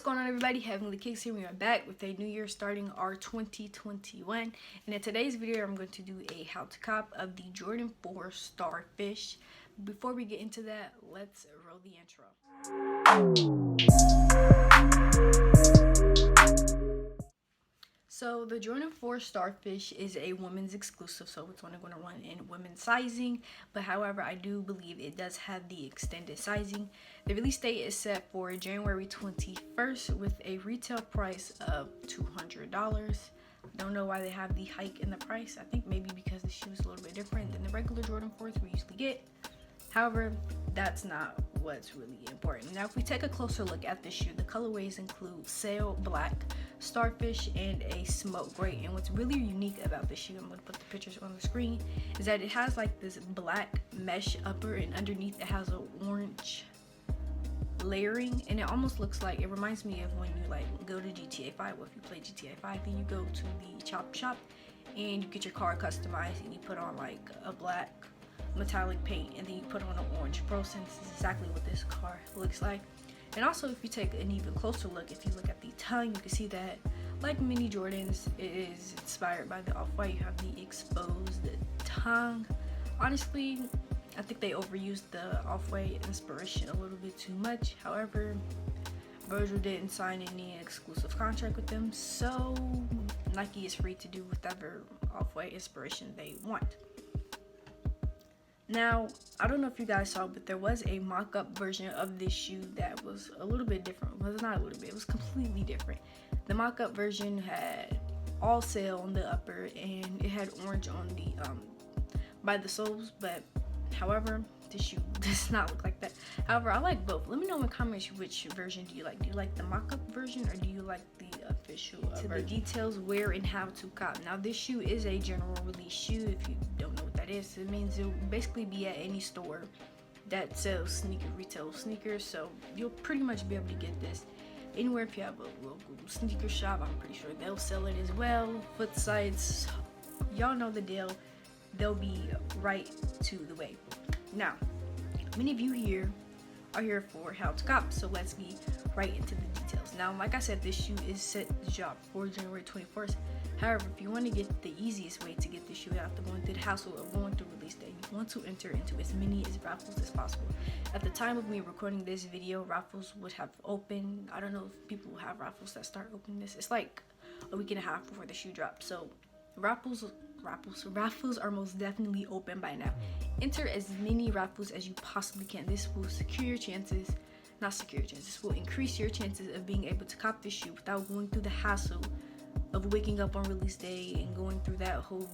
What's going on, everybody? Heavenly Kicks here. We are back with a new year starting our 2021, and in today's video I'm going to do a how to cop of the Jordan 4 Starfish. Before we get into that, let's roll the intro. So the Jordan 4 Starfish is a women's exclusive, so it's only going to run in women's sizing. But however, I do believe it does have the extended sizing. The release date is set for January 21st with a retail price of $200. Don't know why they have the hike in the price. I think maybe because the shoe is a little bit different than the regular Jordan 4s we usually get. However, that's not what's really important. Now, if we take a closer look at the shoe, the colorways include sail black, starfish, and a smoke gray. And what's really unique about the shoe, I'm going to put the pictures on the screen, is that it has like this black mesh upper, and underneath it has an orange layering, and it almost looks like, it reminds me of when you like go to GTA 5. Well, if you play GTA 5, then you go to the chop shop and you get your car customized and you put on like a black metallic paint, and then you put on an orange Pro Sense. This is exactly what this car looks like. And also, if you take an even closer look, if you look at the tongue, you can see that like many Jordans, it is inspired by the off-white. You have the exposed tongue. Honestly, I think they overused the off-white inspiration a little bit too much. However, Virgil didn't sign any exclusive contract with them, so Nike is free to do whatever off-white inspiration they want. Now, I don't know if you guys saw, but there was a mock-up version of this shoe that was a little bit different. Well, it's not a little bit, it was completely different. The mock-up version had all sail on the upper, and it had orange on the by the soles, but however, the shoe does not look like that. However, I like both. Let me know in the comments which version do you like. Do you like the mock-up version, or do you like the official version? The details, where and how to cop. Now, this shoe is a general release shoe. If you don't know what that is, it means it'll basically be at any store that sells retail sneakers. So you'll pretty much be able to get this anywhere. If you have a local sneaker shop, I'm pretty sure they'll sell it as well. Foot sites, y'all know the deal. They'll be right to the way. Now, many of you here are here for how to cop, so let's get right into the details. Now, like I said, this shoe is set to drop for January 21st. However, if you want to get the easiest way to get this shoe out, going through the hassle of going through release day, you want to enter into as many Raffles as possible. At the time of me recording this video, Raffles would have opened. I don't know if people have Raffles that start opening this. It's like a week and a half before the shoe drops. So Raffles are most definitely open by now. Enter as many Raffles as you possibly can. This will secure your chances, this will increase your chances of being able to cop this shoe without going through the hassle of waking up on release day and going through that whole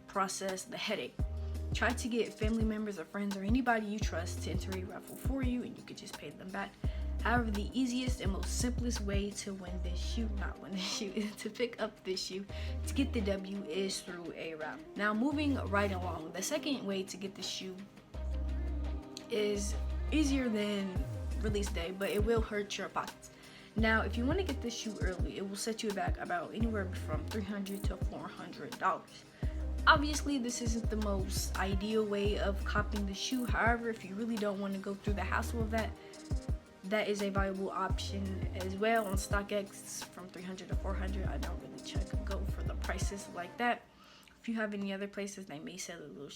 process, the headache. Try to get family members or friends or anybody you trust to enter a raffle for you, and you could just pay them back. However, the easiest and most simplest way to to pick up this shoe, to get the W, is through a raffle. Now, moving right along, the second way to get the shoe is easier than release day, but it will hurt your pockets. Now, if you want to get this shoe early, it will set you back about anywhere from $300 to $400. Obviously, this isn't the most ideal way of copying the shoe. However, if you really don't want to go through the hassle of that is a viable option as well. On StockX, from $300 to $400. I don't really go for the prices like that. If you have any other places, they may sell it a little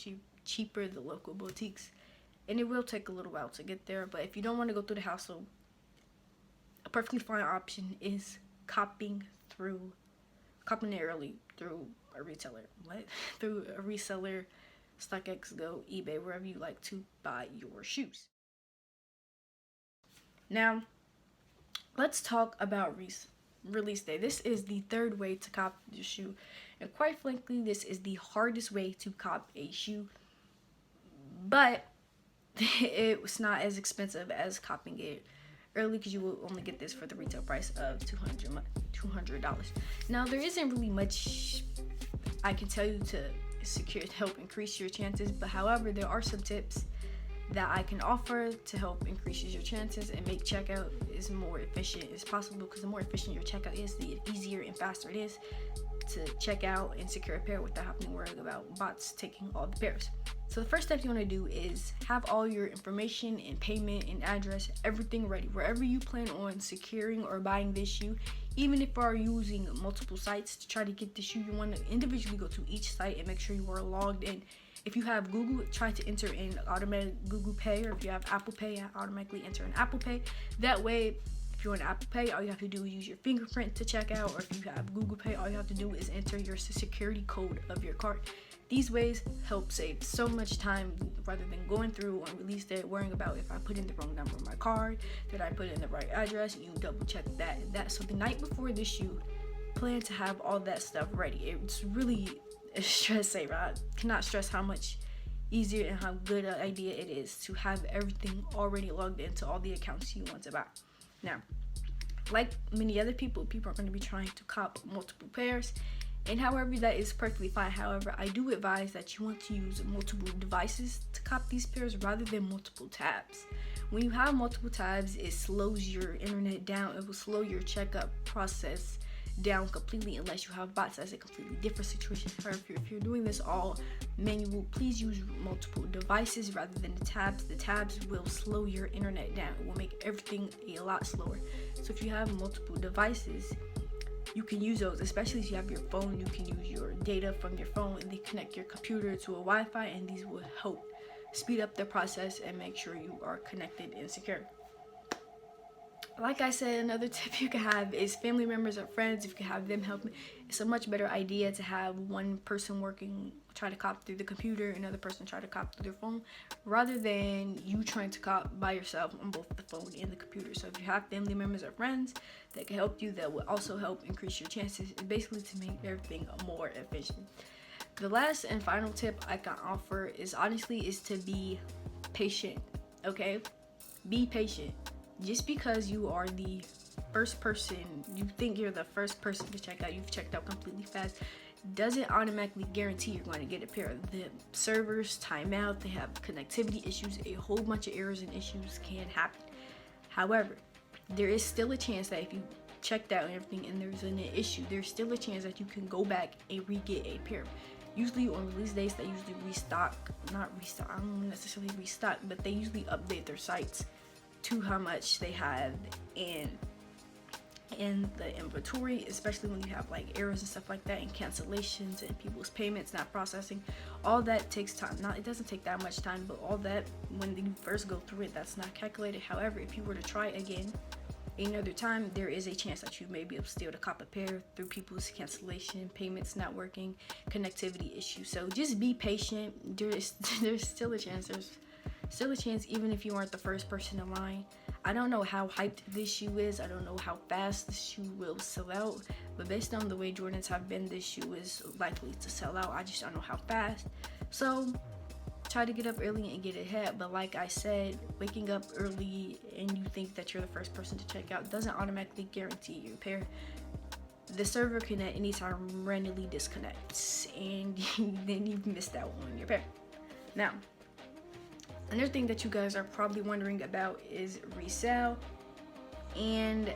cheaper, the local boutiques, and it will take a little while to get there. But if you don't want to go through the hassle, a perfectly fine option is copying it early through a retailer. Through a reseller, StockX, Go, eBay, wherever you like to buy your shoes. Now, let's talk about release day. This is the third way to cop the shoe, and quite frankly, this is the hardest way to cop a shoe, but it's not as expensive as copying it early, because you will only get this for the retail price of $200. Now, there isn't really much I can tell you to help increase your chances, but however, there are some tips that I can offer to help increase your chances and make checkout is more efficient as possible, because the more efficient your checkout is, the easier and faster it is to check out and secure a pair without having to worry about bots taking all the pairs. So the first step you want to do is have all your information and payment and address, everything ready. Wherever you plan on securing or buying this shoe, even if you are using multiple sites to try to get the shoe, you want to individually go to each site and make sure you are logged in. If you have Google, try to enter in automatic Google Pay, or if you have Apple Pay, automatically enter in Apple Pay. That way, if you're on Apple Pay, all you have to do is use your fingerprint to check out, or if you have Google Pay, all you have to do is enter your security code of your card. These ways help save so much time rather than going through on release day worrying about if I put in the wrong number on my card, did I put in the right address. You double check that. So the night before the shoe, plan to have all that stuff ready. It's really a stress saver. I cannot stress how much easier and how good an idea it is to have everything already logged into all the accounts you want to buy. Now, like many other people are going to be trying to cop multiple pairs, and however, that is perfectly fine. However, I do advise that you want to use multiple devices to cop these pairs rather than multiple tabs. When you have multiple tabs, it slows your internet down. It will slow your checkup process down completely unless you have bots. That's a completely different situation. However, if you're doing this all manual, please use multiple devices rather than the tabs. The tabs will slow your internet down. It will make everything a lot slower. So if you have multiple devices, you can use those, especially if you have your phone. You can use your data from your phone and then connect your computer to a Wi-Fi, and these will help speed up the process and make sure you are connected and secure. Like I said, another tip you can have is family members or friends. If you can have them help, it's a much better idea to have one person working, try to cop through the computer, another person try to cop through their phone, rather than you trying to cop by yourself on both the phone and the computer. So if you have family members or friends that can help you, that will also help increase your chances, basically to make everything more efficient. The last and final tip I can offer is to be patient. Okay, be patient. Just because you are the first person, you think you're the first person to check out, you've checked out completely fast, doesn't automatically guarantee you're going to get a pair. The servers time out, they have connectivity issues, a whole bunch of errors and issues can happen. However, there is still a chance that if you checked out and everything and there's an issue, there's still a chance that you can go back and re-get a pair. Usually on release days, they usually I don't necessarily restock, but they usually update their sites to how much they have in the inventory, especially when you have like errors and stuff like that, and cancellations and people's payments not processing. All that takes time. It doesn't take that much time, but all that, when you first go through it, that's not calculated. However, if you were to try again another time, there is a chance that you may be able to still to cop a pair through people's cancellation, payments not working, connectivity issues. So just be patient. There's still a chance. There's still a chance, even if you aren't the first person in line. I don't know how hyped this shoe is. I don't know how fast this shoe will sell out, but based on the way Jordans have been, this shoe is likely to sell out. I just don't know how fast. So try to get up early and get ahead. But like I said, waking up early and you think that you're the first person to check out doesn't automatically guarantee your pair. The server can at any time randomly disconnect, and then you've missed out on your pair. Now, another thing that you guys are probably wondering about is Resell, and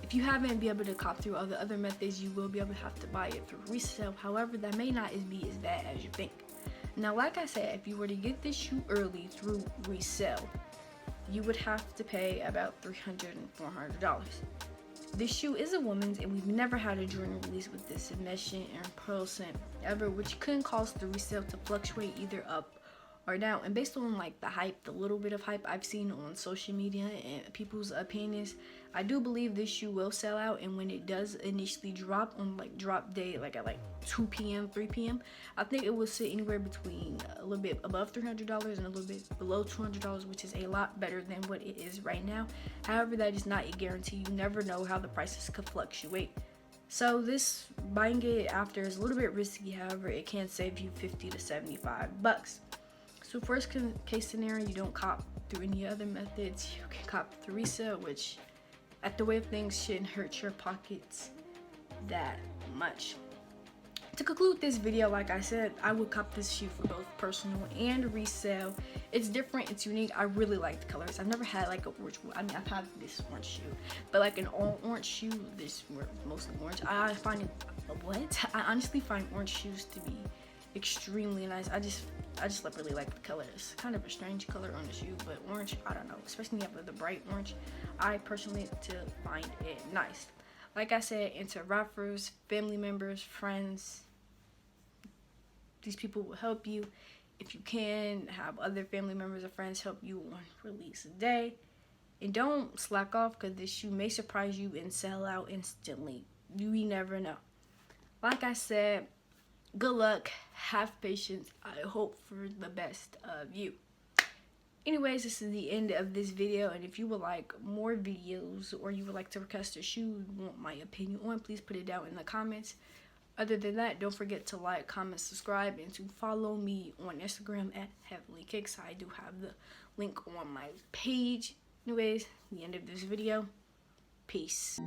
if you haven't been able to cop through all the other methods, you will be able to have to buy it through Resell. However, that may not be as bad as you think. Now, like I said, if you were to get this shoe early through Resell, you would have to pay about $300 and $400. This shoe is a woman's, and we've never had a Jordan release with this mesh and pearl scent ever, which couldn't cause the resale to fluctuate either up or down. And based on like the hype, the little bit of hype I've seen on social media and people's opinions, I do believe this shoe will sell out. And when it does initially drop on like drop day, like at like 2 p.m 3 p.m, I think it will sit anywhere between a little bit above $300 and a little bit below $200, which is a lot better than what it is right now. However, that is not a guarantee. You never know how the prices could fluctuate. So this buying it after is a little bit risky. However, it can save you $50 to $75. So worst case scenario, you don't cop through any other methods. You can cop through Resell, which at the way of things shouldn't hurt your pockets that much. To conclude this video, like I said, I would cop this shoe for both personal and resale. It's different, it's unique. I really like the colors. I've never had like a orange, I mean, I've had this orange shoe, but like an all orange shoe, this mostly orange. I find it, I honestly find orange shoes to be extremely nice. I just really like the color. It's kind of a strange color on the shoe, but orange, I don't know, especially with the bright orange, I personally find it nice. Like I said, into Raffles, family members, friends, these people will help you. If you can, have other family members or friends help you on release day. And don't slack off, because this shoe may surprise you and sell out instantly. You never know. Like I said, good luck, have patience. I hope for the best of you. Anyways, this is the end of this video, and if you would like more videos or you would like to request a shoe you want my opinion on, please put it down in the comments. Other than that, don't forget to like, comment, subscribe, and to follow me on Instagram at Heavenly Kicks. I do have the link on my page. Anyways, the end of this video. Peace.